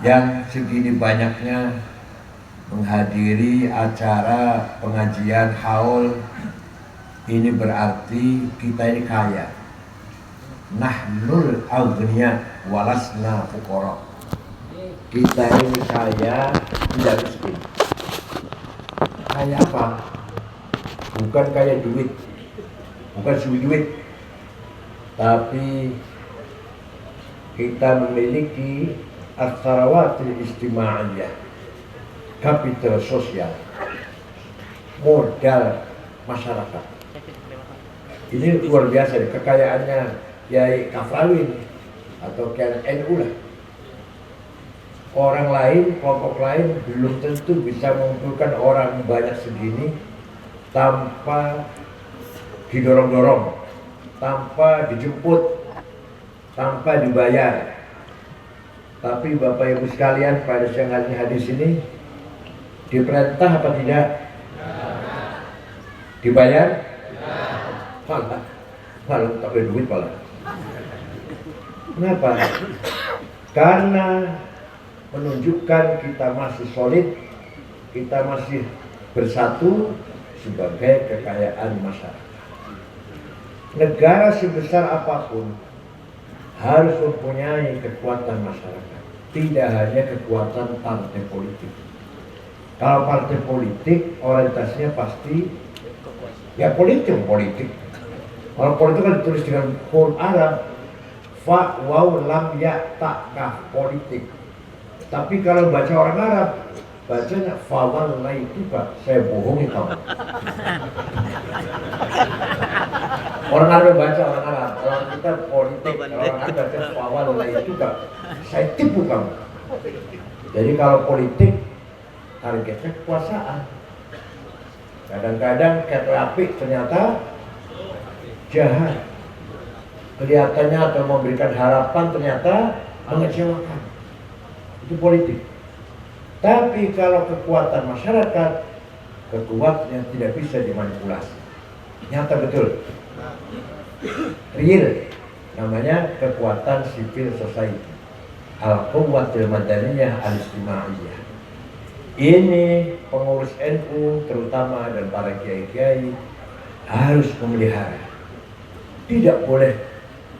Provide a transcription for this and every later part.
yang segini banyaknya menghadiri acara pengajian haul. Ini berarti kita ini kaya. Nahnul aghnia walasna fuqara. Kita ini kaya, tidak miskin. Kaya apa? Bukan kaya duit, bukan duit, tapi kita memiliki as-sarawatil ijtimaiyah, kapital sosial, modal masyarakat. Ini luar biasa, kekayaannya Kiai Kafrawi atau Kiai NU lah. Orang lain, kelompok lain belum tentu bisa mengumpulkan orang banyak segini tanpa didorong-dorong, tanpa dijemput, tanpa dibayar. Tapi Bapak Ibu sekalian, pada siang hari ini diperintah apa tidak? Dibayar? Malah tak boleh duit malah. Kenapa? Karena menunjukkan kita masih solid, kita masih bersatu sebagai kekayaan masyarakat. Negara sebesar apapun harus mempunyai kekuatan masyarakat, tidak hanya kekuatan partai politik. Kalau partai politik orientasinya pasti ya politik. Kalau politik kan ditulis dengan huruf Arab, fa waw lam ya ta kaf, politik. Tapi kalau baca orang Arab, bacanya fa wallaituka, saya bohongi kamu. Orang Arab baca orang Arab, orang kita politik, orang Arab baca fa wallaituka, saya tipu kamu. Jadi kalau politik targetnya kekuasaan. Kadang-kadang kata api ternyata jahat. Kelihatannya atau memberikan harapan ternyata mengecewakan. Itu politik. Tapi kalau kekuatan masyarakat, kekuatan yang tidak bisa dimanipulasi. Nyata betul. Real. Namanya kekuatan civil society. Al-Quwwatul Madaniyah Al-Ijtimaiyah. Ini pengurus NU terutama dan para kiai-kiai harus memelihara. Tidak boleh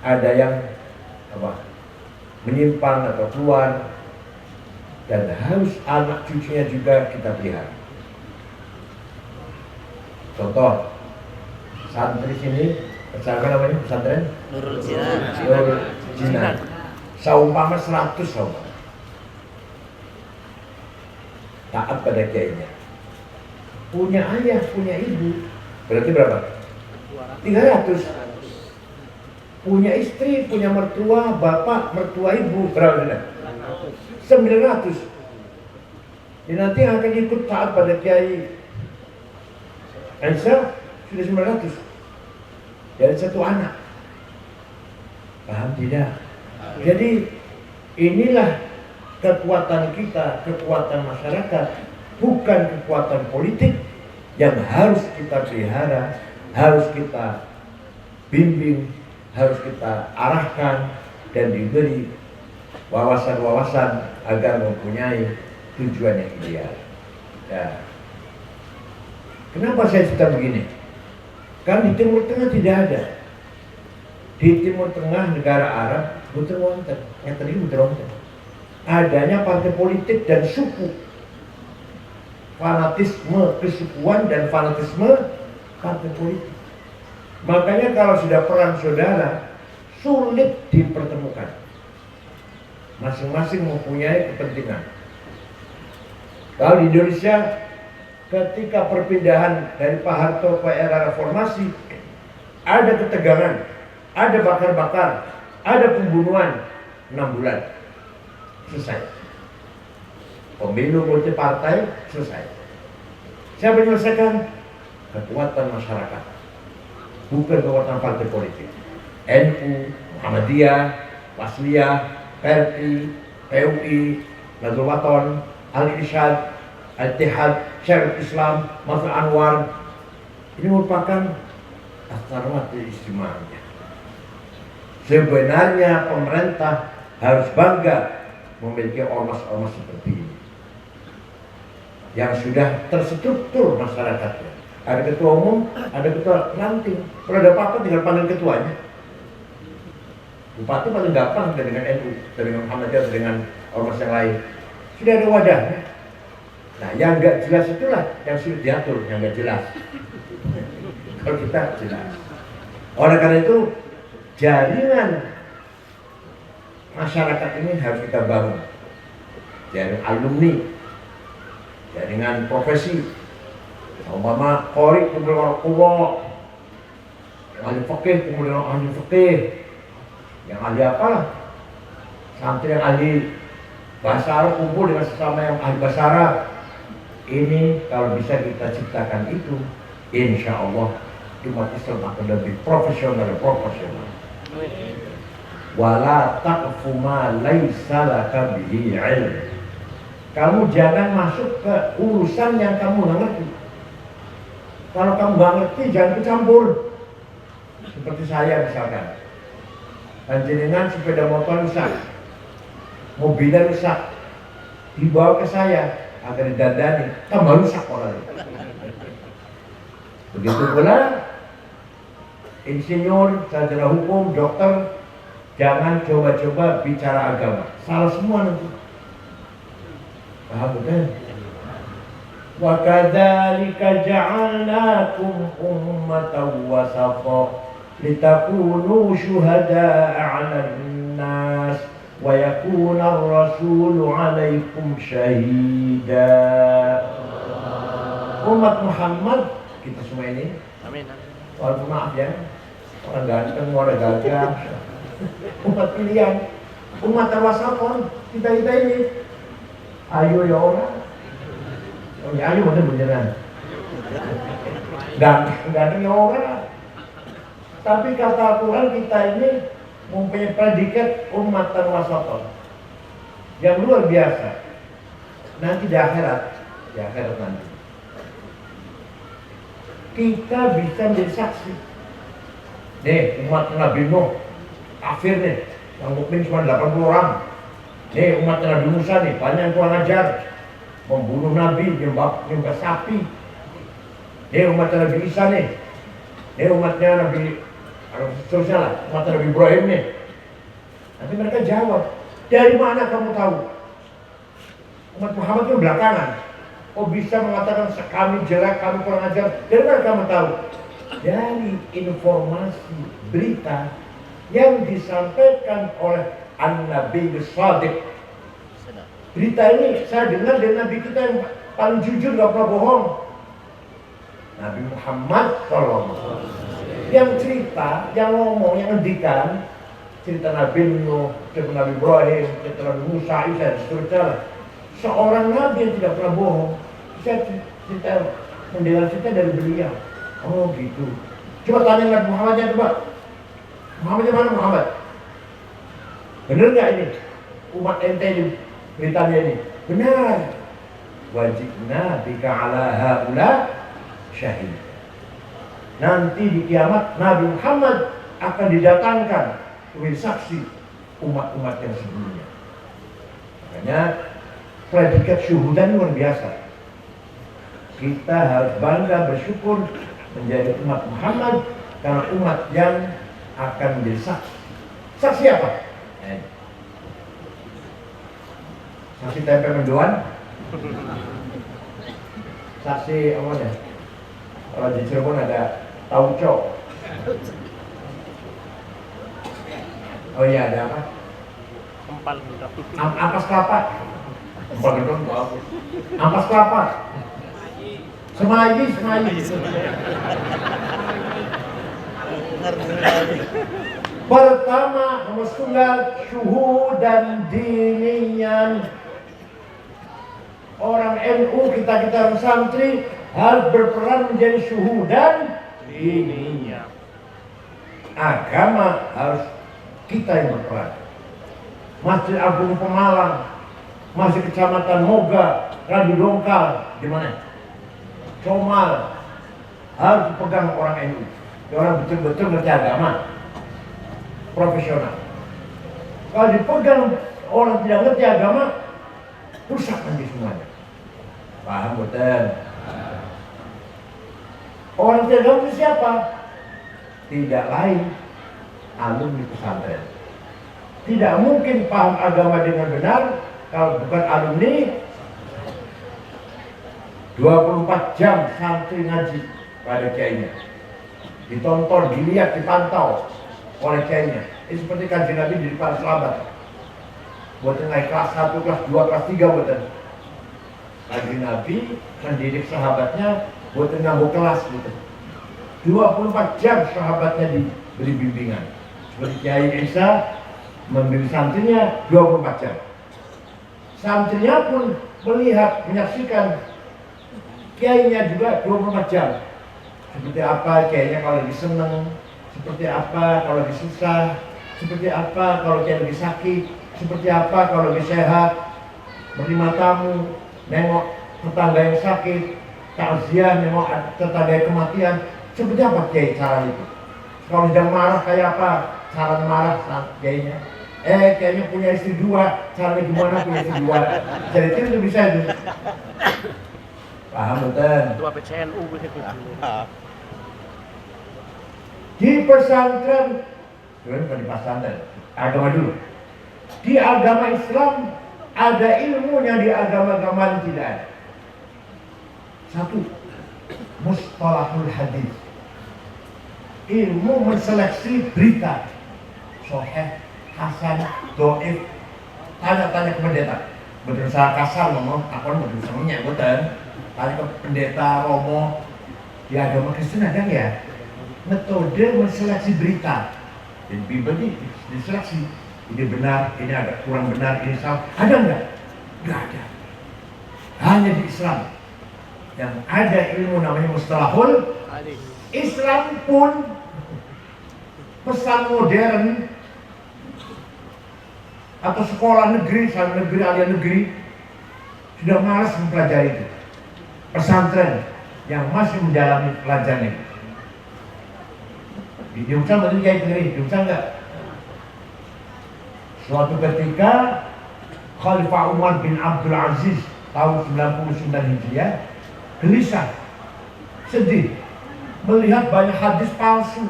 ada yang menyimpang atau keluar, dan harus anak cucunya juga kita pelihara. Contoh, santri sini, pesantren namanya pesantren Nurul Jinan. Saumpama 100 saumpama taat pada kiainya, punya ayah, punya ibu, berarti berapa? 300. Punya istri, punya mertua, bapak, mertua ibu, berapa? 900. Jadi nanti yang akan ikut taat pada Kiai Aisyah sudah 900 dari satu anak. Paham tidak? Jadi inilah kekuatan kita, kekuatan masyarakat, bukan kekuatan politik yang harus kita pelihara, harus kita bimbing, harus kita arahkan dan diberi wawasan-wawasan agar mempunyai tujuan yang ideal. Ya. Kenapa saya cerita begini? Kan di Timur Tengah tidak ada. Di Timur Tengah negara Arab bukan wonten, yang tadi bukan wonten. Adanya partai politik dan suku, fanatisme kesukuan dan fanatisme partai politik. Makanya kalau sudah perang saudara sulit dipertemukan. Masing-masing mempunyai kepentingan. Kalau di Indonesia ketika perpindahan dari Pak Harto ke era reformasi, ada ketegangan, ada bakar-bakar, ada pembunuhan, 6 bulan selesai. Pemilu multi partai selesai. Siapa menyelesaikan? Kekuatan masyarakat, bukan kekuatan partai politik. NU, Muhammadiyah, Wasliyah, PRI, PUI, Nahdlatul Wathon, Al-Irsyad, Al-Ittihad, Syarikat Islam, Masjid Anwar. Ini merupakan as-sarawatil ijtimaiyah. Sebenarnya pemerintah harus bangga memiliki ormas-ormas seperti ini yang sudah terstruktur masyarakatnya. Ada ketua umum, ada ketua ranting. Kalau ada apa-apa tinggal panggil ketuanya. Bupati paling gampang dengan NU, dengan Muhammadiyah, dengan ormas yang lain. Sudah ada wadahnya. Nah, yang nggak jelas itulah yang sulit diatur, yang nggak jelas. Kalau kita jelas. Oleh karena itu, jaringan masyarakat ini harus kita bangun. Jaringan alumni, jaringan profesi. Umpama qori kumpul orang kulo, yang ahli fikih kumpul orang ahli fikih, yang ahli apalah, santri yang ahli bahasa Arab kumpul dengan sesama yang ahli bahasa Arab. Ini kalau bisa kita ciptakan itu, insya Allah umat Islam akan lebih profesional dan proporsional. Wala taqfu ma laisa laka bihi ilm. Kamu jangan masuk ke urusan yang kamu nggak ngerti. Kalau kamu nggak ngerti, jangan kecampur. Seperti saya misalkan, panjenengan sepeda motor rusak, mobilnya rusak, dibawa ke saya agar didandani, tambah rusak orangnya. Begitu pula insinyur, sarjana hukum, dokter, jangan coba-coba bicara agama, salah semua nanti. Paham kan? Wa kadzalika ja'alnakum ummatan wasata litakunu syuhada'a 'alan nas wa yakuna ar-rasulu 'alaikum syahida. Umat Muhammad kita semua ini. Amin. Walaupun maaf ya, orang ganteng, orang gagah, umat pilihan, umat wasata kita ini. Ayo ya orang. Oh ya, ayo beneran. Ganteng ya orang. Tapi kata Al-Quran kita ini mempunyai predikat umat wasata yang luar biasa. Nanti di akhirat nanti kita bisa menjadi saksi. Nih umat Nabi Nuh kafir nih, yang mukmin cuma 80 orang. Nih umat Nabi Musa nih banyak yang kurang ajar, membunuh Nabi, nyembah sapi. Nih umat Nabi Isa nih, umatnya Nabi seterusnya lah, umat Nabi Ibrahim nih. Nanti mereka jawab, dari mana kamu tahu? Umat Muhammad itu belakangan. Oh bisa mengatakan kami jelek, kami kurang ajar. Dari mana kamu tahu? Dari informasi berita yang disampaikan oleh An-Nabi Shadiq. Berita ini saya dengar dari Nabi kita yang paling jujur, gak pernah bohong, Nabi Muhammad SAW. Yang cerita, yang ngomong, yang ngendikan cerita Nabi Nuh, cerita Nabi Ibrahim, cerita Nabi Musa, Isa, dan seterusnya. Seorang Nabi yang tidak pernah bohong. Saya cerita, mendengar cerita dari beliau. Oh gitu. Coba tanya Nabi Muhammadnya coba. Muhammadnya mana Muhammad? Benar nggak ini? Umat ente ini, beritanya ini. Benar. Wajibna bika ala haula syahid. Nanti di kiamat Nabi Muhammad akan didatangkan sebagai saksi umat-umat yang sebelumnya. Makanya predikat syuhudan luar biasa. Kita harus bangga bersyukur menjadi umat Muhammad karena umat yang akan menjadi saksi. Saksi apa? Saksi tempe mendoan. Saksi apa ya? Kalau di Cirebon ada tauco. Oh iya, ada apa? Empal Ampas kelapa. Ampas kelapa. Semayi. Pertama, nomor tunggal syuhudan diniyan. Orang NU kita santri harus berperan menjadi syuhudan diniyan. Agama harus kita yang berperan. Masjid Agung Pemalang, Masjid Kecamatan Moga, Radu Dongkal, di mana? Comal, harus dipegang orang NU. Orang betul-betul ngerti agama, profesional. Kalau dipegang orang tidak ngerti agama, rusak nanti semuanya. Paham betul? Orang tidak ngerti siapa? Tidak lain alumni pesantren. Tidak mungkin paham agama dengan benar kalau bukan alumni. 24 jam santri ngaji pada kiainya, ditonton, dilihat, dipantau oleh kiainya. Ini seperti kajian Nabi di para sahabat. Buat naik kelas 1, kelas 2, kelas 3 buatan. Kajian Nabi mendidik sahabatnya buat nganggo kelas gitu. 24 jam sahabatnya diberi bimbingan. Seperti Kiai Isa membimbing santrinya 24 jam. Santrinya pun melihat, menyaksikan kiainya juga 24 jam. Seperti apa kiainya kalau lagi seneng, seperti apa kalau lagi susah, seperti apa kalau kiai lagi sakit, seperti apa kalau lagi sehat, menerima tamu, nengok tetangga yang sakit, takziah, nengok tetangga yang kematian, seperti apa kiai cara itu. Kalau sedang marah kayak apa, cara marah kiainya. Kayaknya punya istri 2, caranya gimana punya istri 2. Jadi itu bisa itu. Paham betul? Ketua PCNU begitu. Di pesantren, bukan di pesantren, agama dulu. Di agama Islam ada ilmunya, di agama-agama lain tidak ada. Satu, mustalahul hadis. Ilmu menseleksi berita sahih, hasan, dhaif. Tanya-tanya ke pendeta. Berusaha kasar ngomong, aku berusaha minyak betul. Tanya ke pendeta, romo, di agama Kristen ada nggak ya? Metode menseleksi berita. Di Bible ini diseleksi. Ini benar, ini agak kurang benar, ini salah. Ada nggak? Nggak ada. Hanya di Islam yang ada ilmu namanya mustalahul. Islam pun pesan modern atau sekolah negeri, sana negeri, alias negeri sudah malas mempelajari itu. Pesantren yang masih mendalami pelajaran itu. Di Diungsang betul kayak negeri, Diungsang enggak? Suatu ketika Khalifah Umar bin Abdul Aziz tahun 99 Hijriah gelisah, sedih melihat banyak hadis palsu,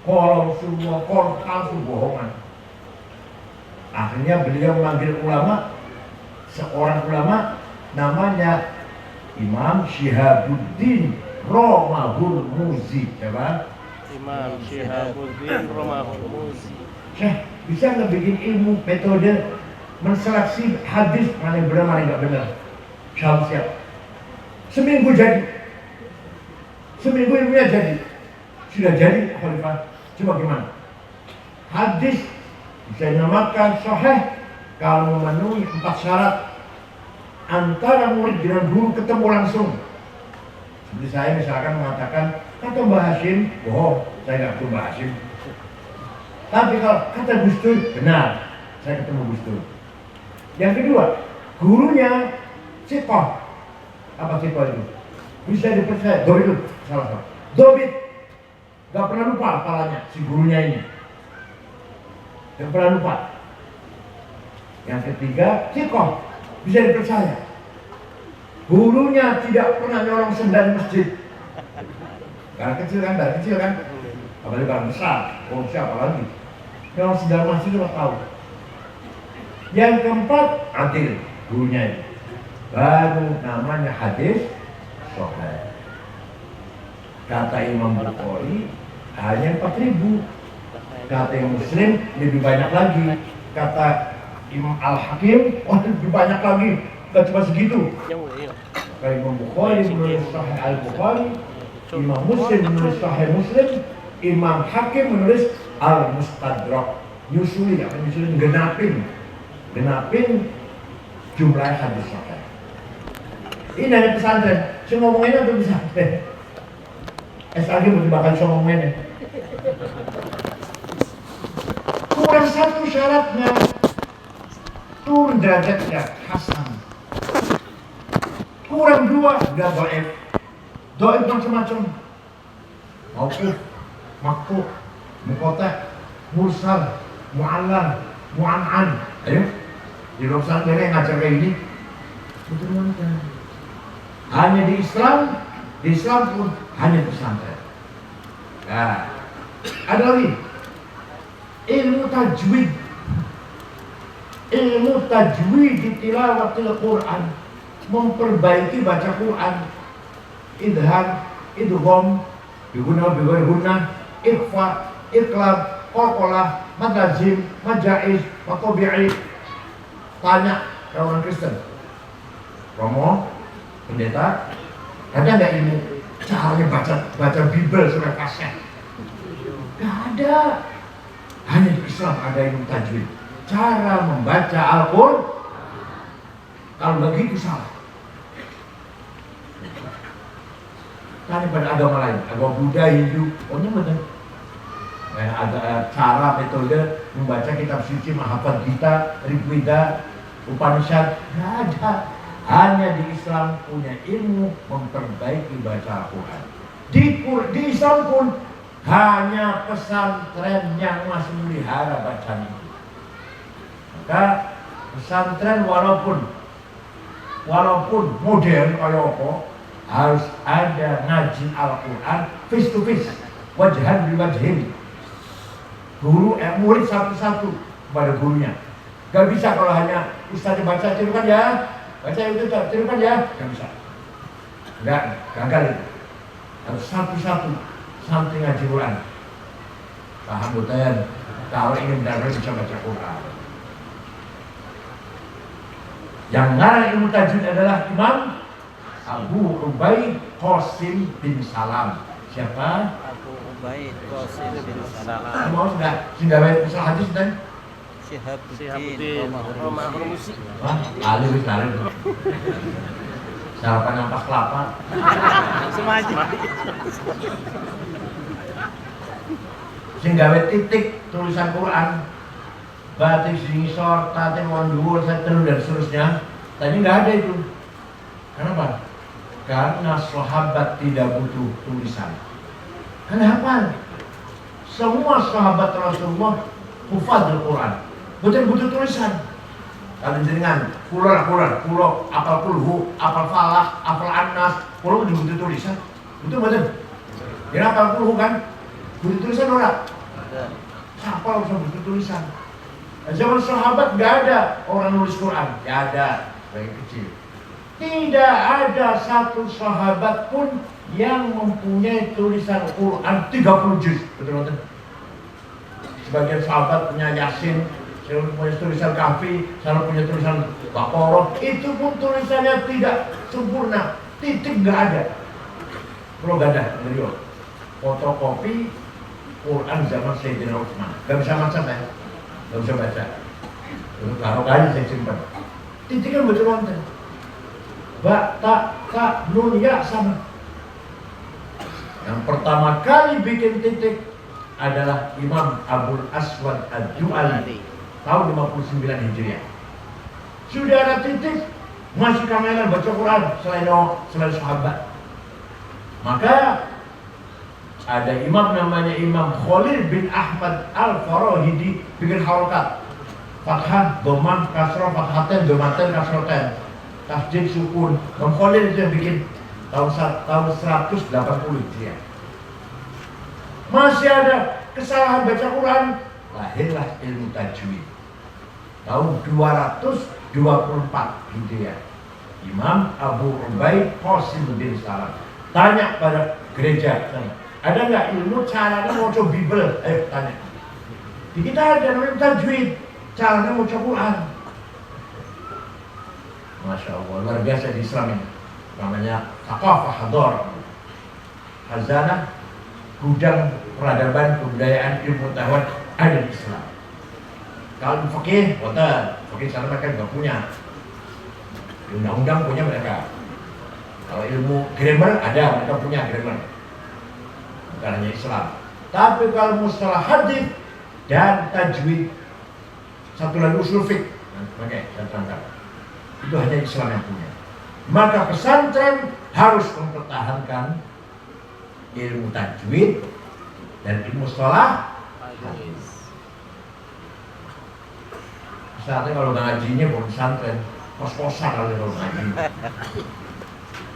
kolom semua, kolom palsu, bohongan. Akhirnya beliau memanggil ulama, seorang ulama namanya Imam Syihabuddin Romahul Muzi. Coba Imam Syihabuddin Romahul Muzi. Bisa nggak bikin ilmu metode menseleksi hadis mana yang benar mana yang nggak benar? Siap. Seminggu jadi, seminggu ilmunya jadi, sudah jadi Khalifah. Coba gimana? Hadis bisa dinamakan sahih kalau memenuhi 4 syarat. Antara murid dengan guru ketemu langsung. Seperti saya misalkan mengatakan kata Mbah Hashim, bohong, saya nggak ketemu Mbah Hashim. Tapi kalau kata Gus Dur, benar, saya ketemu Gus Dur. Yang kedua, gurunya siqah. Apa siqah itu? Bisa dipercaya. Dobit itu salah satu. Dobit, nggak pernah lupa apalanya si gurunya ini. Nggak pernah lupa. Yang ketiga, siqah. Bisa dipercaya. Gurunya tidak pernah nyolong sendal di masjid. Barang kecil kan, apalagi barang besar, siapa lagi? Nyolong sendal masjid itu tahu. Yang keempat, adil, gurunya itu. Baru namanya hadis sahih. Kata Imam Bukhari hanya 4.000. Kata Imam Muslim lebih banyak lagi. Kata Imam Al-Hakim, lebih banyak lagi. Gak cuma segitu. Kayak Imam Bukhari menulis Sahih Al-Bukhari, Imam Muslim menulis Sahih Muslim, Imam Hakim menulis Al-Mustadrak. Nyusuli, apa nyusuli? Genapin jumlah hadis sahih. Ini hanya pesantren. Saya ngomongin apa pesantren? SAG mesti bakal saya ngomongin. Kurang satu syaratnya, turun derajatnya hasan. Kurang 2 udah dhaif. Dhaif macam-macam. Mauquf, maqtu', muqata', mursal, mu'allal, mu'an'an. Ayo, Di luar pesantren yang ngajar kayak gini, betul banget. Hanya di Islam pun hanya pesantren. Nah, ada lagi ilmu tajwid di tilawatil Quran, memperbaiki baca Quran, idhar, idgham, biguna, ikhfa, iqlab, qalqalah, mad lazim, mad jaiz, mad tabi'i. Tanya ke orang Kristen, Romo, pendeta, ada nggak ilmu caranya baca Bible surat kaset? Nggak ada. Hanya di Islam ada ilmu tajwid, cara membaca Al-Quran. Kalau begitu salah. Tanya pada agama lain, agama Buddha, Hindu, pokoknya betul. Ada cara metode membaca kitab suci, Mahabharata, Gita, Rigveda, Upanishad, nggak ada. Hanya di Islam punya ilmu memperbaiki baca Al-Quran. Di Islam pun hanya pesantren yang masih melihara bacaan itu. Maka pesantren walaupun modern kayak apa, harus ada ngaji Al-Quran face to face, wajhan biwajhin. Guru murid satu-satu kepada gurunya. Gak bisa kalau hanya ustaznya baca tirukan ya, baca itu tirukan ya, gak bisa. Enggak, gagal itu. Harus satu-satu sampai ngaji Quran. Paham betul? Kalau ingin benar-benar bisa baca Quran. Yang ngarang ilmu tajwid adalah Imam Abu Ubaid Qasim bin Salam. Siapa? Abu Ubaid Qasim bin Salam. Kamu sudah baik usul hadis dan Syihabuddin Romah Hormuzi. wah, alim. Sarapan ampas kelapa. Semaji. Sing gawe titik tulisan Quran, batik singisor, tatin wanduur, seteru dan seterusnya. Tadi nggak ada itu. Kenapa? Karena sahabat tidak butuh tulisan. Kenapa? Semua sahabat Rasulullah hufadzul Quran, butuh tulisan. Kalau jenengan pulau, apal kulhu, apal falak, apal anas, pulau butuh tulisan. Betul. Dia apal kulhu kan? Butuh tulisan orang. Siapa harus butuh tulisan? Zaman sahabat nggak ada orang nulis Quran, nggak ada dari kecil. Tidak ada satu sahabat pun yang mempunyai tulisan Quran 30 juz. Betul. Sebagian sahabat punya Yasin, saya punya tulisan Kahfi, saya punya tulisan Baqarah. Itu pun tulisannya tidak sempurna, titik nggak ada. Kalau nggak ada, beliau fotokopi Quran zaman Sayyidina Utsman. Gak bisa baca saya, gak bisa baca. Kalau kali saya simpan. Titik kan betul nonton. Ba, ta, nun, ya sama. Yang pertama kali bikin titik adalah Imam Abul Aswad Ad-Du'ali tahun 59 Hijriah. Sudah ada titik, masih kamelan baca Quran selain sahabat. Maka ada imam namanya Imam Khalil bin Ahmad Al-Farahidi bikin harokat fathah, dhammah, kasrah, fathatain, dhammatain, kasratain, tasdid, sukun. Imam Khalil itu yang bikin tahun 180 Hijriah. Masih ada kesalahan baca Quran, lahirlah ilmu tajwid tahun 224 Hijriah. Imam Abu Ubaid Qasim bin Salam tanya pada gereja, ada nggak ilmu caranya mau coba Bible? Ayo tanya. Di kita ada namanya tajwid, caranya mau coba Quran. Masya Allah, luar biasa di Islam ini. Namanya thaqafah hadar, khazanah, gudang peradaban, kebudayaan, ilmu pengetahuan ada di Islam. Kalau fakih, fakih sana mereka nggak punya. Undang-undang punya mereka. Kalau ilmu grammar ada, mereka punya grammar. Bukan hanya Islam. Tapi kalau mustalah hadis dan tajwid, satu lagi usul fiqh, saya terangkan, itu hanya Islam yang punya. Maka pesantren harus mempertahankan ilmu tajwid dan ilmu mustalah hadis. Pesantren kalau nggak ngajinya bukan pesantren, kos-kosan kali kalau ngaji.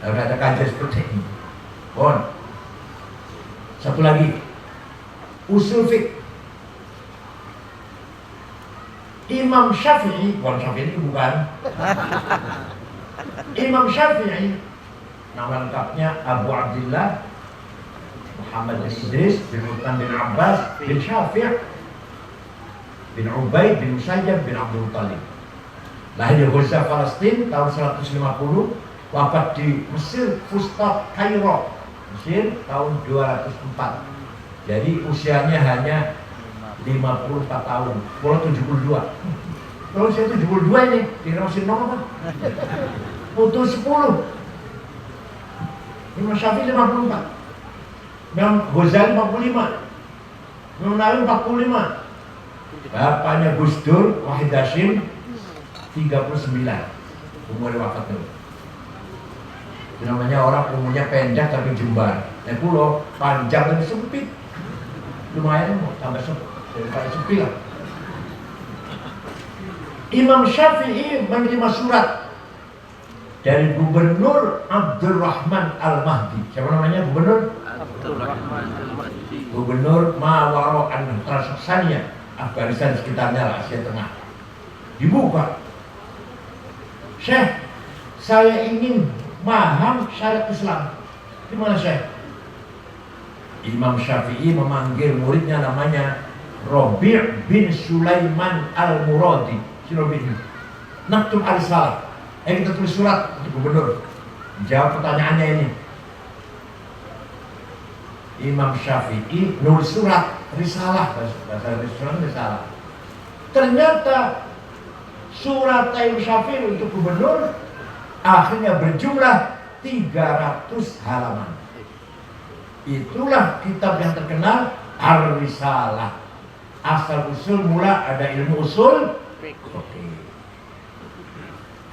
Harus ada kajian seperti ini. Bon. Satu lagi, usul fiqh. Imam Syafi'i, bukan Syafi'i bukan. Imam Syafi'i, nama lengkapnya Abu Abdillah Muhammad bin Idris bin Uthman bin Abbas bin Syafi' bin Ubaid bin Musayyab bin Abdul Talib. Lahir di Gaza, Palestina tahun 150, wafat di Mesir, Fustat, Kairo, Mesir tahun 204. Jadi usianya hanya 54 tahun, kalau 72. Kalau saya 72 ini, kira masih nol apa? Putus 10. Imam Syafi'i 54. Imam Ghazali 45. Imam Nawawi 45. Bapaknya Gus Dur, Wahid Hashim 39. Umurnya wafat dulu. Itu namanya orang umurnya pendek tapi jembar. Nah pulau panjang tapi sempit. Lumayan mau tambah sempit. Daripada sepi lah. Imam Syafi'i menerima surat dari Gubernur Abdurrahman Al-Mahdi. Siapa namanya gubernur? Abdurrahman Al-Mahdi. Gubernur Mawaro Transaksannya, Afghanistan sekitarnya, Asia Tengah. Dibuka. Syekh, saya ingin paham syariat Islam. Gimana Syekh? Imam Syafi'i memanggil muridnya namanya Rabi' bin Sulaiman Al-Muradi. Si Rabi' ini naktub al-salah. Kita tulis surat untuk gubernur. Jawab pertanyaannya ini. Imam Syafi'i nulis surat risalah, bahasa risalah. Ternyata surat Imam Syafi'i untuk gubernur akhirnya berjumlah 300 halaman. Itulah kitab yang terkenal Ar-Risalah. Asal usul mula ada ilmu usul fikih.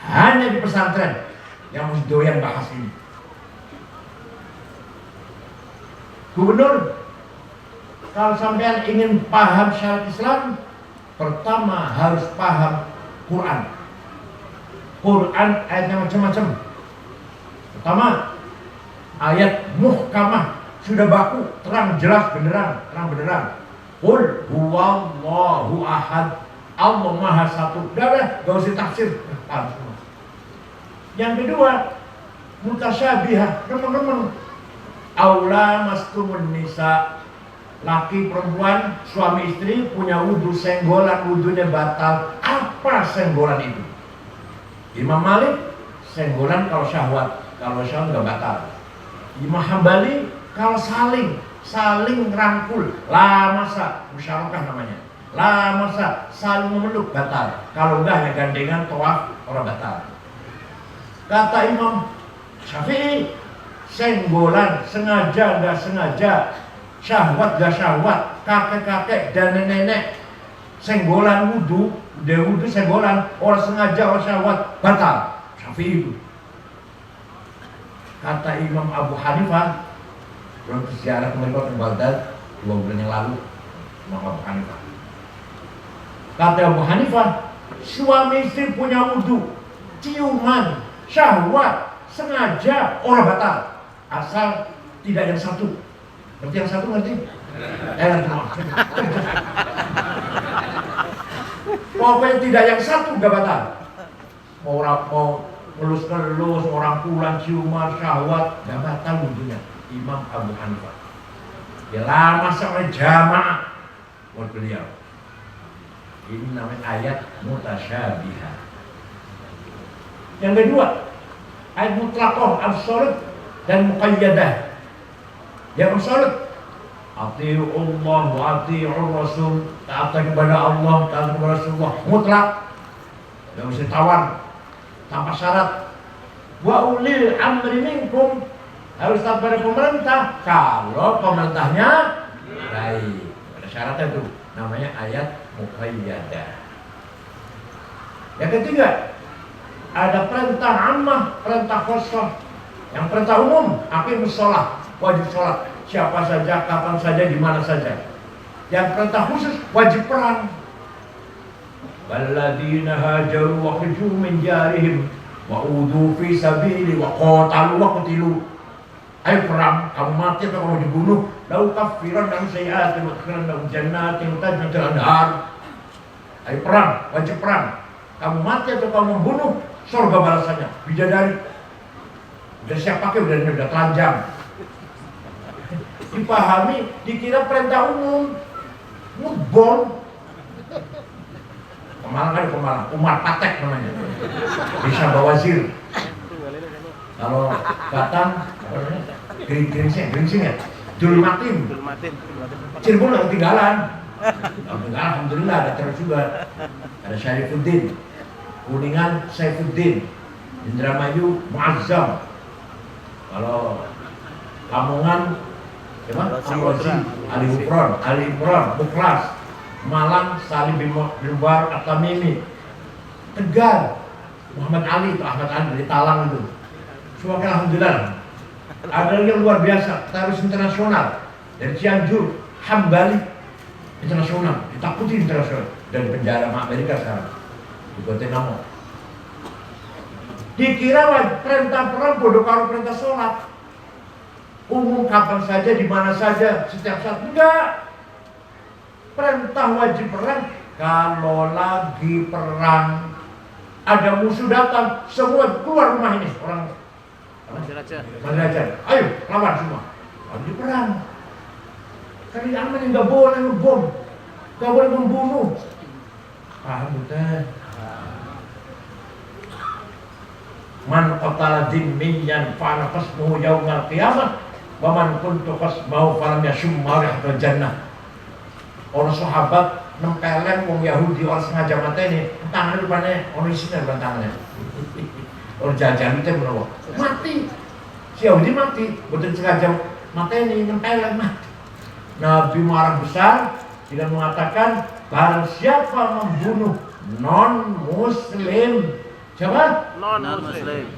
Hanya di pesantren yang mesti doyan bahas ini. Gubernur, kalau sampean ingin paham syariat Islam, pertama harus paham Quran. Quran ayatnya macam-macam. Pertama, ayat muhkamah, sudah baku, terang jelas beneran, terang beneran. Qul huwallahu ahad, Allah maha satu. Udah, gak usah tafsir. Yang kedua, mutasyabihah, remeng-remeng. Aula mastumun nisa, laki perempuan, suami istri punya wudhu, senggolan, wudhunya batal. Apa senggolan itu? Imam Malik, senggolan kalau syahwat, kalau syahwat gak batal. Imam Hambali, kalau saling rangkul, la masa, musyarakah namanya, la masa, saling memeluk, batal. Kalau enggak hanya gandengan, tawaf, orang batal. Kata Imam Syafi'i, senggolan, sengaja enggak sengaja, syahwat enggak syahwat, kakek-kakek dan nenek-nenek, senggolan wudhu, dia wudhu senggolan, orang sengaja, orang syahwat, batal. Syafi'i itu. Kata Imam Abu Hanifah, belum ziarah kemarin ke Baghdad 2 bulan yang lalu, Imam Abu Hanifah. Kata Abu Hanifah, suami istri punya wudhu, ciuman, syahwat, sengaja, orang batal. Asal tidak yang satu. Berarti yang satu ngerti? Pokoknya tidak yang satu gak batal. Mau ngelus-ngelus, orang pulang ciuman, syahwat, gak batal wudhunya. Imam Abu Hanifah. Dia lama sampai jamaah buat beliau. Ini namanya ayat mutasyabihah. Yang kedua, ayat mutlaqah, absolut dan muqayyadah. Yang absolut, ati'u Allah wa ati'u Rasul, taat kepada Allah, taat kepada Rasulullah, mutlak. Tidak usah tawar, tanpa syarat. Wa ulil amri minkum, harus taat pada pemerintah kalau pemerintahnya baik. Ada syaratnya itu, namanya ayat muqayyadah. Yang ketiga, ada perintah ammah, perintah khusus. Yang perintah umum, aqimus shalah, wajib sholat, siapa saja, kapan saja, di mana saja. Yang perintah khusus, wajib perang. walladzina hajaru wa khuju min jarihim wa udhu fi sabili wa qatalu wa qutilu. Ayo perang, kamu mati atau kamu dibunuh. Lau kafiran dan sayyi'atin wa akhiran lahum jannatin tajri min tahtiha. Ayo perang, wajib perang. Kamu mati atau kamu membunuh, surga balasannya, bidadari. Udah siap pakai, udah telanjang. Dipahami, dikira perintah umum. Ngebom. Pemalang ada pemalang, Umar Patek namanya. Bisa bawa wazir. Kalau Batam, Geringsing ya, Dul Matin. Cirebon nggak ketinggalan. Alhamdulillah ada terus juga. Ada Syarifuddin, Kuningan Saifuddin, Indramayu Muazzam. Kalau Lamongan, siapa? Ali Imron, Muklas. Malang Salim bin Mubar At-Tamimi. Tegal Muhammad Ali itu Ahmad Ali dari Talang itu. Semoga alhamdulillah. Ada yang luar biasa, teroris internasional dari Cianjur, Hambali internasional, ditakuti internasional dari penjara Amerika sekarang di Guantanamo. Dikira perintah perang bodoh kalau perintah sholat umum kapan saja, di mana saja, setiap saat. Enggak. Perintah wajib perang kalau lagi perang ada musuh datang, semua keluar rumah ini orang Raja. Ayo lawan semua. Lagi perang. Kali aman yang nggak boleh ngebom, nggak boleh membunuh. Paham betul? Man qatala dhimmiyan fa'ala qasmuhu yaumal qiyamah wa man kuntu qasmahu falam yashum marihatal jannah. Orang sahabat nempelin wong Yahudi orang sengaja mateni, tangannya rupanya orang isinya bukan tangannya. Orang jajan itu menawa mati. Si Yahudi mati, betul sengaja mateni, nempelin mati. Nabi marah besar dengan mengatakan barang siapa membunuh non-muslim, siapa? Non-muslim,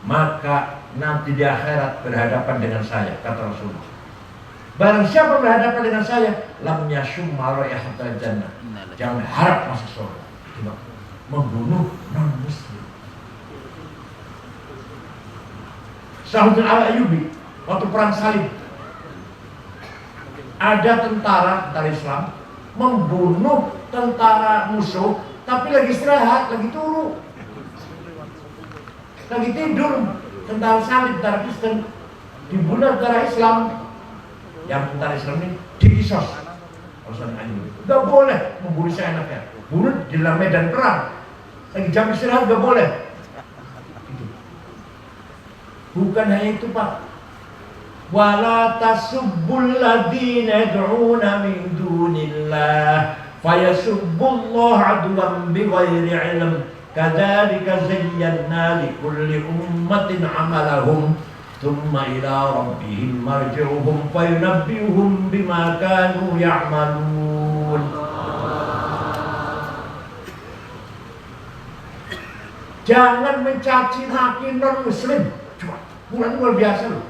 maka nanti di akhirat berhadapan dengan saya, kata Rasulullah. Barang siapa berhadapan dengan saya, lam yashum marihatal jannah. Jangan harap masuk surga. Tidak. Membunuh non-muslim. Sahabat Al-Ayyubi waktu perang salib, ada tentara Islam membunuh tentara musuh, tapi lagi istirahat, lagi turu, lagi tidur. Tentara salib, tentara Kristen dibunuh tentara Islam. Yang tentara Islam ini dikisos. Gak boleh membunuh seenaknya. Bunuh di dalam medan perang. Lagi jam istirahat gak boleh. Bukan hanya itu Pak. Wala tasubbul ladzina yad'una min dunillah fayasubbullaha adwan bighairi ilm. Kadzalika zayyana likulli ummatin 'amalahum thumma ila rabbihim marji'uhum fayunabbi'uhum bima kanu ya'malun. Jangan mencaci maki non-muslim. Cuma bulan luar biasa loh.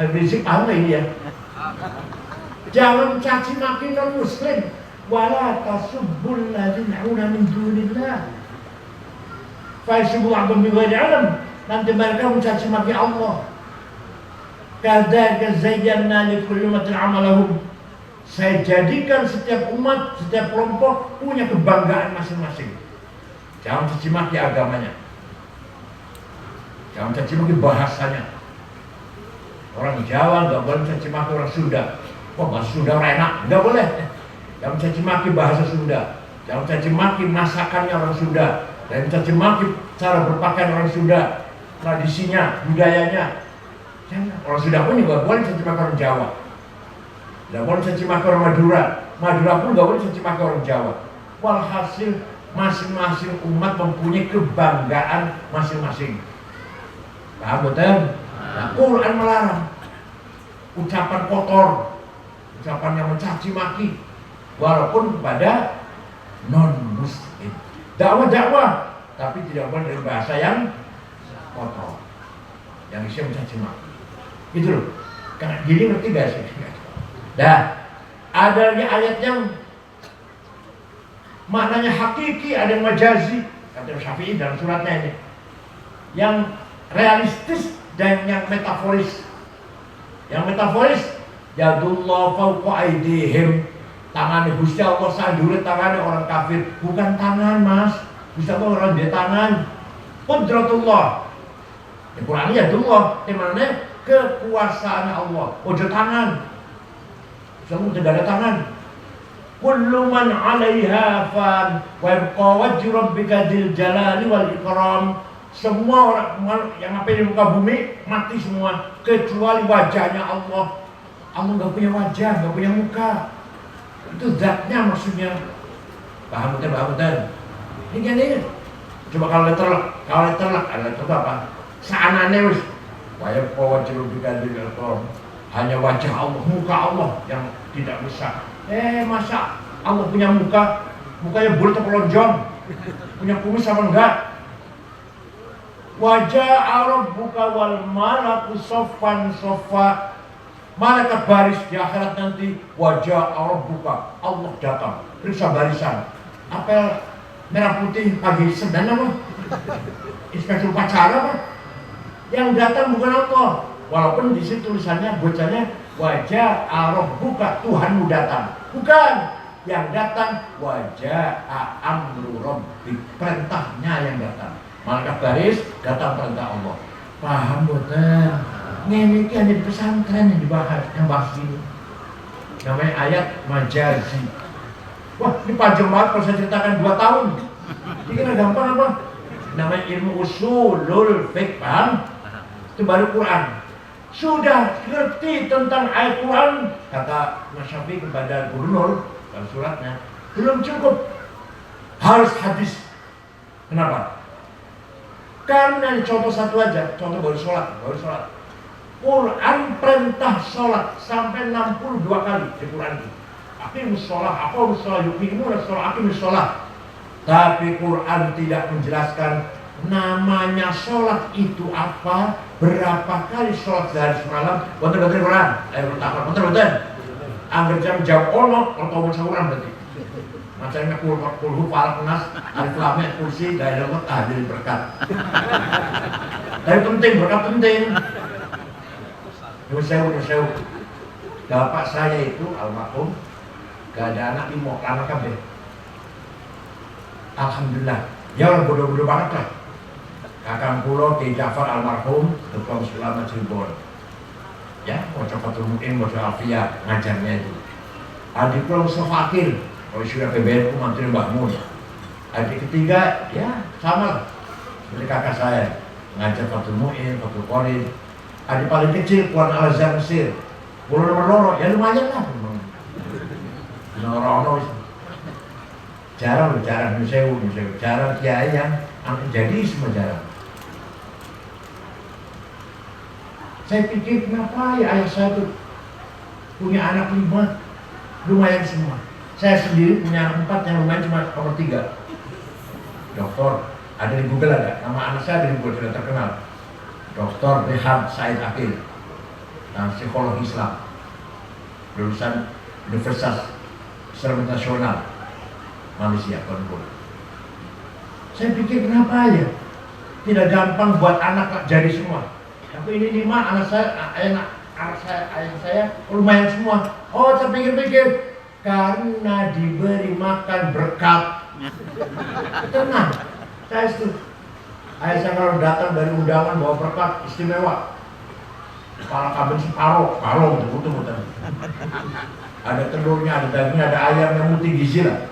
Habib Rizik paham gak ini ya? Jangan mencaci maki non-muslim. Wala tasubbul ladzina yad'una min dunillah fayasubbullaha bighairi ilm. Nanti mereka mencaci maki Allah. Kadzalika zayyana likulli ummatin 'amalahum. Saya jadikan setiap umat, setiap kelompok punya kebanggaan masing-masing. Jangan caci maki agamanya. Jangan caci maki bahasanya. Orang Jawa nggak boleh caci maki orang Sunda. Kok bahasa Sunda enak? Nggak boleh. Jangan caci maki bahasa Sunda. Jangan caci maki masakannya orang Sunda. Jangan caci maki cara berpakaian orang Sunda, tradisinya, budayanya. Jangan. Orang Sunda pun juga boleh caci maki orang Jawa. Nggak boleh caci maki orang Madura. Madura pun nggak boleh caci maki orang Jawa. Walhasil masing-masing umat mempunyai kebanggaan masing-masing. Paham betul? Nah, Quran melarang ucapan kotor, ucapan yang mencaci maki, walaupun kepada non-muslim. Dakwah, tapi tidak boleh dari bahasa yang kotor, yang isinya mencaci maki. Gitu loh. Karena gini ngerti gak sih? Dah, ada lagi ayat yang maknanya hakiki, ada yang majazi, kata Syafi'i dalam suratnya ini. Yang realistis dan yang metaforis. Yang metaforis, yadullah fauqa aidihim, tangan Gusti Allah sandure tangannya orang kafir, bukan tangan Mas. Gusti Allah orang dia tangan. Qudratullah. Di Quran yadullah, di mana kekuasaan Allah. Ojo tangan. Semua tidak ada tangan. Kullu man 'alaiha fan wa yabqa wajhu rabbika dzil jalali wal ikram. Semua orang yang apa di muka bumi mati semua kecuali wajahnya Allah. Allah nggak punya wajah, nggak punya muka. Itu zatnya maksudnya. Paham betul? Ini. Coba kalau letterlek ada coba apa? Seanane wis. Wa yabqa wajhu rabbika dzil ikram. Hanya wajah Allah, muka Allah yang tidak besar. Masa Allah punya muka? Mukanya bulat atau lonjong? Punya kumis apa enggak? Wajah Arab buka wal malaku soffan soffa. Malaikat baris di akhirat nanti. Wajah Arab buka, Allah datang, periksa barisan. Apel merah putih pagi Senin apa? Inspektur upacara apa? Yang datang bukan Allah. Walaupun di situ tulisannya bacanya wajah Arab buka, Tuhanmu datang. Bukan. Yang datang wajah amru rabbik, perintahnya yang datang. Malaikat baris datang perintah Allah. Paham betul? Ini hanya di pesantren yang dibahas, yang bahas ini. Namanya ayat majazi. Wah, ini panjang banget kalau saya ceritakan 2 tahun. Ini kan gampang apa? Namanya ilmu usulul fiqh, paham? Itu baru Quran. Sudah ngerti tentang ayat Quran, kata Mas Syafi'i kepada gubernur dalam suratnya, belum cukup, harus hadis. Kenapa? Karena contoh satu aja, contoh baru sholat. Quran perintah sholat sampai 62 kali di Quran itu. Aqimus sholat, aqamus sholat, yuqimuna sholat, aqimus sholat. Tapi Quran tidak menjelaskan namanya sholat itu apa, berapa kali sholat sehari semalam. Betul Quran, betul. Angger jam ono, kalau Quran berarti. Macamnya kulhu falak nas, alif lam mim kursi, daerah tahdir berkat. Tapi penting, berkat penting. Nusewu. Bapak saya itu almarhum, gak ada anak limo, anak kabeh. Alhamdulillah, dia orang bodoh-bodoh banget lah. Kakang pulau Ki Ja'far almarhum, Ketua Ulama Cirebon. Ya, mau Fathul Mu'in, mau Alfiyah, ngajarnya itu. Adik pulau Mustafa Akil, kalau sudah PBNU Menteri Mbak Mun. Adik ketiga, ya sama lah. Seperti kakak saya, ngajar Fathul Mu'in, Fathul Qorin. Adik paling kecil, Puan Al-Azhar Mesir. Pulau nomor ya lumayan lah. Norono jarang, nusewu. Jarang kiai yang jadi semua jarang. Saya pikir kenapa ya ayah saya tuh punya anak 5, lumayan semua. Saya sendiri punya 4 yang lumayan cuma nomor 3. Doktor, ada di Google ada, nama anak saya ada di Google sudah terkenal. Doktor Rehab Said Akil, dan psikolog Islam, lulusan Universitas Islam Nasional Malaysia, Kuala. Saya pikir kenapa ya tidak gampang buat anak jadi semua. Tapi ini 5 anak saya lumayan semua. Oh, saya pikir karena diberi makan berkat. Tenang, saya setuju. Ayah saya kalau datang dari undangan bawa berkat istimewa. Kepala kambing separuh, betul. Ada telurnya, ada dagingnya, ada ayam yang multi gizi lah.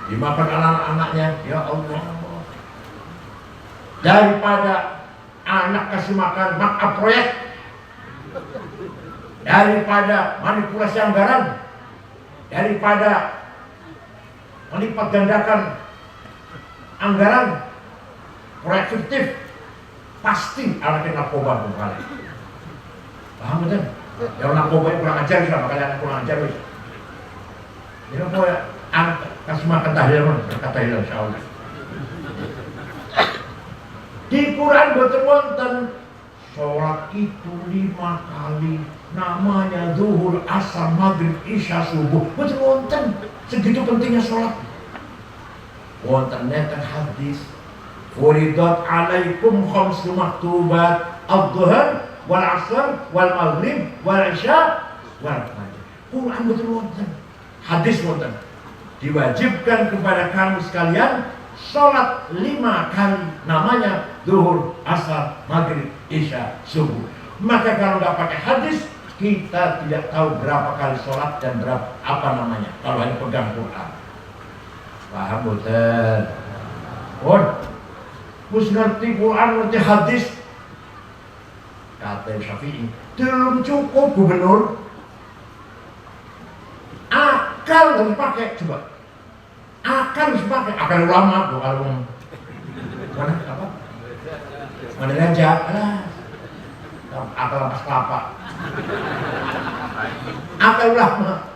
Dimakan anak-anaknya, ya Allah. Daripada anak kasih makan markup proyek, daripada manipulasi anggaran, daripada melipat gandakan anggaran proyek fiktif, pasti anaknya narkoba bukan. Paham betul? Yang narkoba yang kurang ajar juga, makanya anak kurang ajar. Jadi mau anak kasih makan tahlil, berkata tahlil insyaallah. Di Quran betul-betul sholat itu 5 kali, namanya zuhur, asar, maghrib, isya, subuh. Betul-betul segitu pentingnya sholat. wonten neten hadis furidat alaikum khamsu maktubat adh-dhuhr wal 'asr wal maghrib wal isya wal fajr. Quran betul wonten, hadis wonten. Diwajibkan kepada kamu sekalian sholat 5 kali, namanya zuhur, asar, maghrib, isya, subuh. Maka kalau nggak pakai hadis, kita tidak tahu berapa kali sholat dan berapa apa namanya kalau hanya pegang Quran. Paham betul? Mus ngerti Quran, ngerti hadis. Kata Syafi'i, belum cukup gubernur. Akal harus pakai, coba. Akal harus pakai, akal ulama tuh kalau mana apa? Mana raja? Akal pas kelapa. Akal ulama.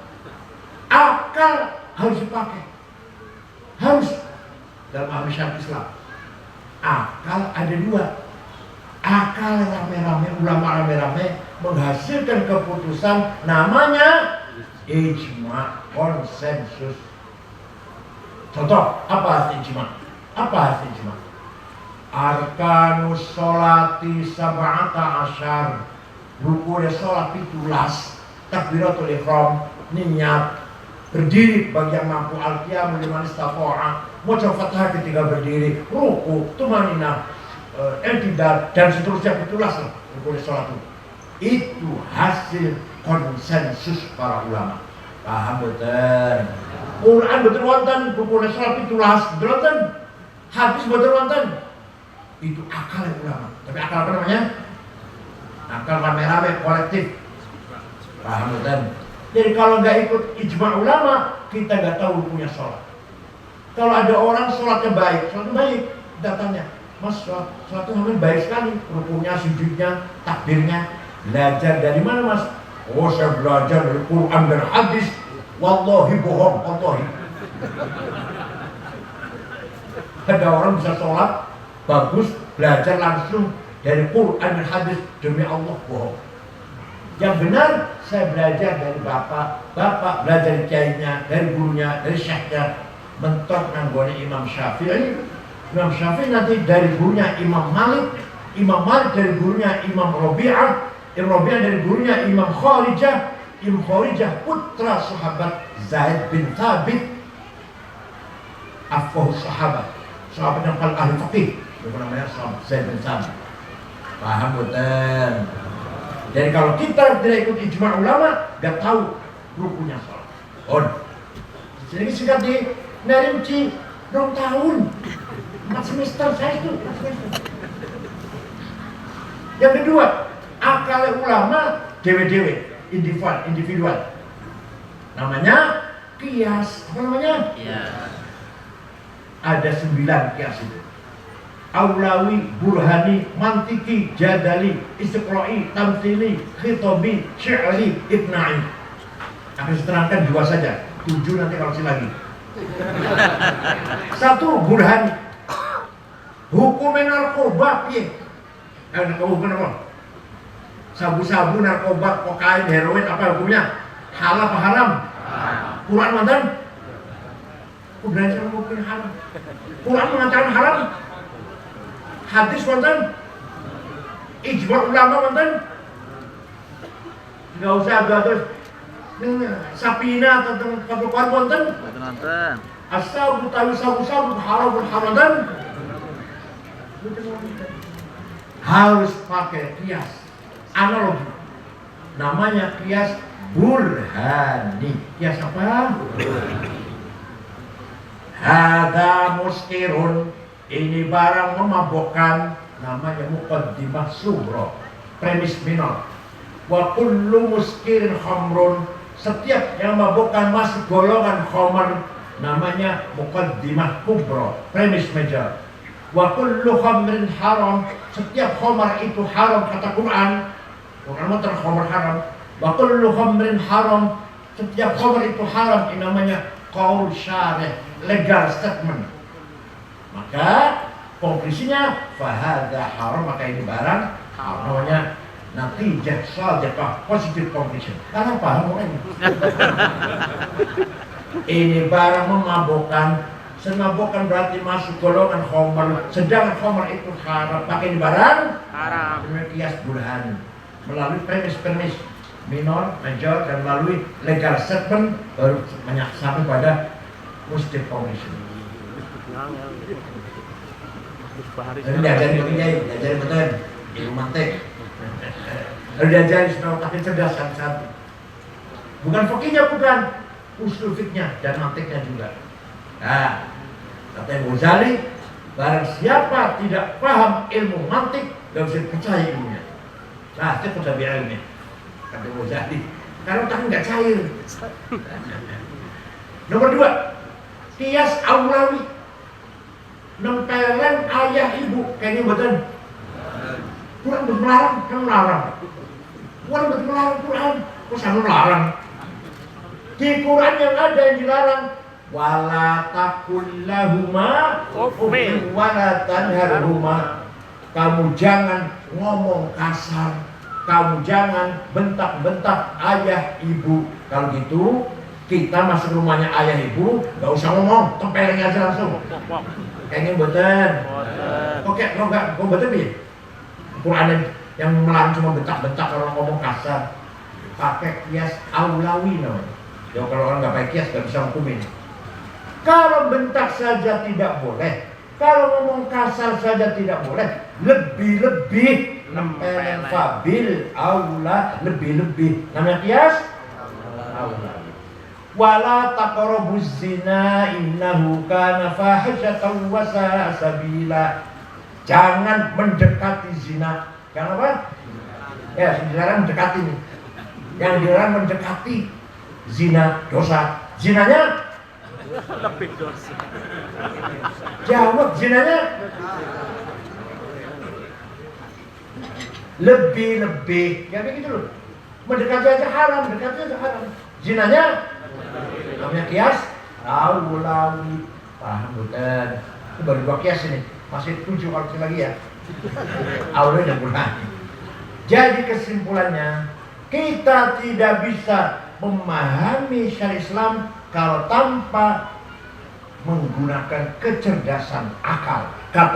Akal harus dipakai. Harus dalam ahli syariat Islam. Akal ada 2. Akal rame-rame, ulama rame-rame menghasilkan keputusan namanya ijma, konsensus. Contoh, apa arti ijma? Apa arti ijma? Arkanus sholati sab'ata asyar. Rukunnya sholat 17. Takbiratul ihram, niat, berdiri bagi yang mampu, al-qiyam liman istata'a, maca Fatihah ketika berdiri, ruku, tumanina, i'tidal dan seterusnya 17 lah rukunnya sholat itu. Itu hasil konsensus para ulama. Paham betul? Quran betul wonten, rukunnya sholat 17 betul wonten, hadis betul wonten. Itu akal ulama. Tapi akal apa namanya? Akal rame-rame kolektif. Paham betul? Jadi kalau nggak ikut ijma ulama, kita nggak tahu rukunnya sholat. Kalau ada orang sholatnya baik, kita tanya, Mas, sholatnya namanya baik sekali, rukunya, sujudnya, takbirnya. Belajar dari mana, Mas? Oh, saya belajar dari Quran dan hadis. Wallahi bohong, wallahi. Ada orang bisa sholat bagus, belajar langsung dari Quran dan hadis, demi Allah bohong. Yang benar, saya belajar dari bapak belajar dari kiainya, dari gurunya, dari syekhnya. Mentok nanggone Imam Syafi'i. Imam Syafi'i nanti dari gurunya Imam Malik dari gurunya Imam Rabi'ah, Imam Rabi'ah dari gurunya Imam Kharijah, Imam Kharijah putra sahabat Zaid bin Thabit, afqahu sahabat yang paling ahli fikih, itu namanya sahabat Zaid bin Thabit. Paham betul? Jadi kalau kita tidak ikut ijma ulama, gak tahu rukunnya sholat. Jadi singkat di Narimci 2 tahun 4 semester saya itu 4 semester. Yang kedua, akal ulama dewe-dewe, individual. Namanya kias. Apa namanya? Kias. Ada 9 kias itu. Aulawi, burhani, mantiki, jadali, istiqra'i, tamthili, khitabi, syi'ri, ibna'i. Akan diterangkan 2 saja. 7 nanti kalau lagi. 1 burhani. Hukumnya narkoba piye? Hukum apa? Sabu-sabu, narkoba, kokain, heroin, apa hukumnya? Halal apa haram? Quran mantan? Quran sama hukum haram. Quran mengatakan haram. Hadis mantan? Ijma ulama mantan? Enggak usah terus. Sapina tentang kabupaten wonten. Wonten. Asal utawi sabu-sabu haram haraman. Harus pakai kias analogi. Namanya kias burhani. Kias apa? Hada muskirun. Ini barang memabukkan. Namanya muqaddimah sughra. Premis minor. Wa kullu muskirin khamrun. Setiap yang memabukkan masuk golongan khamr, namanya muqaddimah kubra, premis major. Wa kullu khamrin haram. Setiap khamr itu haram kata Quran. Quran itu khamr haram. Wa kullu khamrin haram. Setiap khamr itu haram. Ini namanya qaul syarih, legal statement. Maka konklusinya fahadha haram, maka ini barang haram. Namanya natijah sadaqah, positive conclusion. Karena paham orang ini. Ini barang memabukkan. Semabuk kan berarti masuk golongan khamar, sedangkan khamar itu haram. Pakai di barang Haram. dengan kias burhan melalui premis-premis minor, major, dan melalui legal statement baru sampai pada mustiqomation. Ini diajarin betul di rumah teh. Lalu diajarin supaya otaknya cerdas satu-satu. Bukan fakihnya, bukan usul fiknya dan mantiknya juga. Nah, kata Ghazali, barang siapa tidak paham ilmu mantik, gak bisa percaya ilmunya. Nah, itu kata ilmunya. Kata Ghazali, karena otaknya nggak cair. Nomor 2, kias aulawi, nempelin ayah ibu, kayaknya betul. Quran melarang, kan melarang. Quran melarang Quran, kok sama melarang? Di Quran yang ada yang dilarang, wala taqul lahuma uffin wala tanharhuma. Kamu jangan ngomong kasar, kamu jangan bentak-bentak ayah ibu. Kalau gitu kita masuk rumahnya ayah ibu, gak usah ngomong, tempelin aja langsung. Kayaknya betul. Oke, kok betul nih? Quran yang melarang cuma bentak-bentak kalau ngomong kasar. Pakai kias aulawi namanya. Ya kalau orang nggak pakai kias nggak bisa hukumin. Kalau bentak saja tidak boleh, kalau ngomong kasar saja tidak boleh, lebih-lebih nempelin fabil aula, lebih-lebih namanya kias aulawi. Wala taqrabuz zina innahu kana fahsyatan wa sa'a sabila. Jangan mendekati zina. Kenapa? Ya, dilarang mendekati nih. Yang dilarang mendekati zina, dosa. Zinanya Lebih dosa. jawab, zinanya lebih-lebih. Ya kayak gitu loh. Mendekati aja haram, mendekati aja haram. Zinanya namanya kias aulawi. Paham bukan? Itu baru 2 kias ini. Masih 7 kalau lagi ya. Aulawi dan Quran. Jadi kesimpulannya, kita tidak bisa memahami syariat Islam kalau tanpa menggunakan kecerdasan akal. Kata